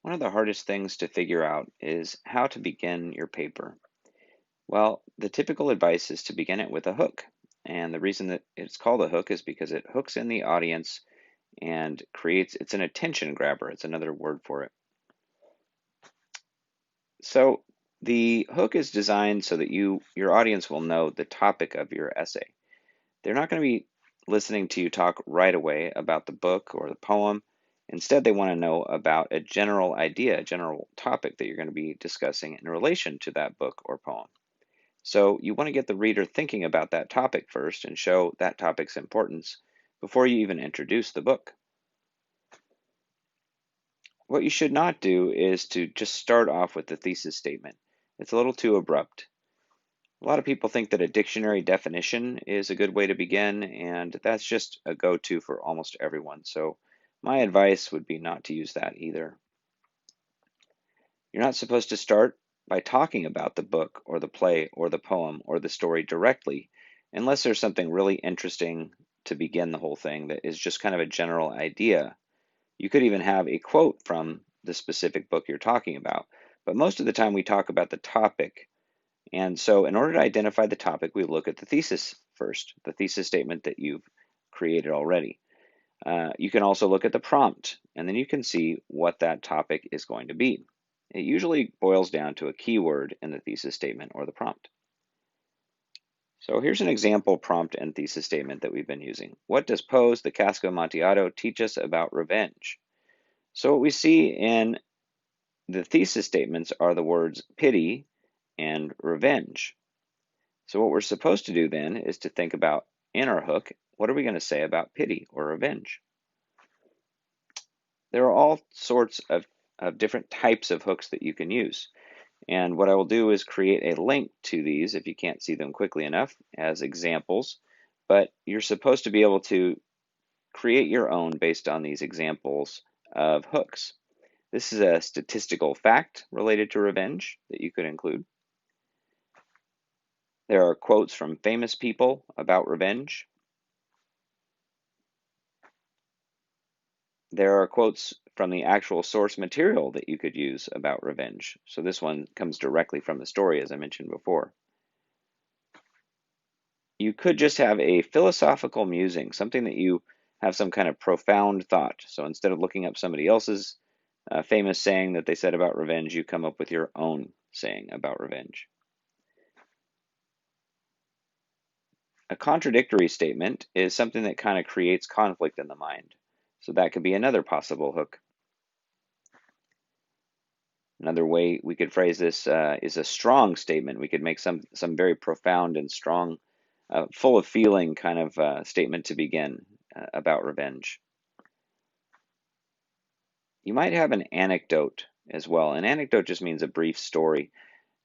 One of the hardest things to figure out is how to begin your paper. Well, the typical advice is to begin it with a hook. And the reason that it's called a hook is because it hooks in the audience and it's an attention grabber. It's another word for it. So the hook is designed so that your audience will know the topic of your essay. They're not going to be listening to you talk right away about the book or the poem. Instead, they want to know about a general idea, a general topic that you're going to be discussing in relation to that book or poem. So you want to get the reader thinking about that topic first and show that topic's importance before you even introduce the book. What you should not do is to just start off with the thesis statement. It's a little too abrupt. A lot of people think that a dictionary definition is a good way to begin, and that's just a go-to for almost everyone. So my advice would be not to use that either. You're not supposed to start by talking about the book or the play or the poem or the story directly, unless there's something really interesting to begin the whole thing that is just kind of a general idea. You could even have a quote from the specific book you're talking about, but most of the time we talk about the topic. And so in order to identify the topic, we look at the thesis first, the thesis statement that you've created already. You can also look at the prompt, and then you can see what that topic is going to be. It usually boils down to a keyword in the thesis statement or the prompt. So here's an example prompt and thesis statement that we've been using. What does Poe's The Cask of Amontillado teach us about revenge? So what we see in the thesis statements are the words pity and revenge. So what we're supposed to do then is to think about, in our hook, what are we going to say about pity or revenge? There are all sorts of different types of hooks that you can use. And what I will do is create a link to these if you can't see them quickly enough as examples. But you're supposed to be able to create your own based on these examples of hooks. This is a statistical fact related to revenge that you could include. There are quotes from famous people about revenge. There are quotes from the actual source material that you could use about revenge. So this one comes directly from the story, as I mentioned before. You could just have a philosophical musing, something that you have some kind of profound thought. So instead of looking up somebody else's famous saying that they said about revenge, you come up with your own saying about revenge. A contradictory statement is something that kind of creates conflict in the mind. So that could be another possible hook. Another way we could phrase this is a strong statement. We could make some very profound and strong, full of feeling kind of statement to begin about revenge. You might have an anecdote as well. An anecdote just means a brief story.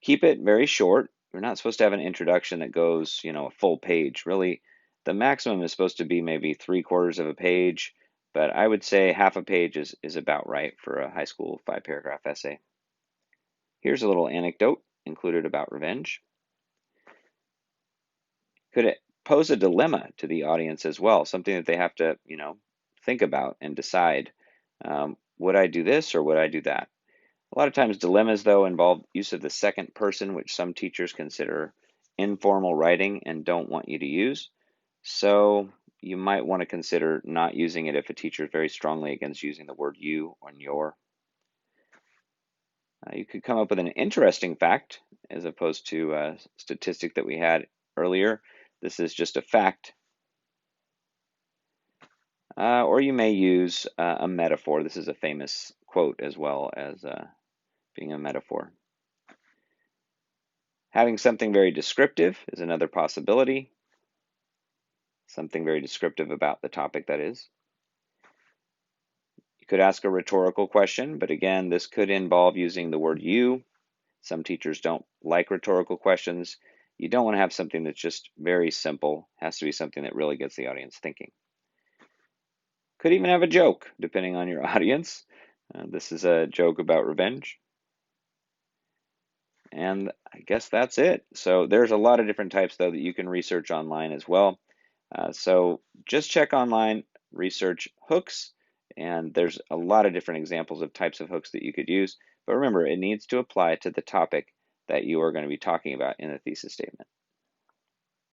Keep it very short. You're not supposed to have an introduction that goes, a full page. Really, the maximum is supposed to be maybe 3/4 of a page, but I would say half a page is about right for a high school 5-paragraph essay. Here's a little anecdote included about revenge. Could it pose a dilemma to the audience as well? Something that they have to, think about and decide. Would I do this or would I do that? A lot of times dilemmas, though, involve use of the second person, which some teachers consider informal writing and don't want you to use. So you might want to consider not using it if a teacher is very strongly against using the word you or your. You could come up with an interesting fact as opposed to a statistic that we had earlier. This is just a fact. Or you may use a metaphor. This is a famous quote as well as being a metaphor. Having something very descriptive is another possibility. Something very descriptive about the topic, that is. You could ask a rhetorical question, but again, this could involve using the word you. Some teachers don't like rhetorical questions. You don't want to have something that's just very simple. It has to be something that really gets the audience thinking. Could even have a joke, depending on your audience. This is a joke about revenge. And I guess that's it. So there's a lot of different types, though, that you can research online as well. So just check online, research hooks, And there's a lot of different examples of types of hooks that you could use. But remember, it needs to apply to the topic that you are going to be talking about in the thesis statement.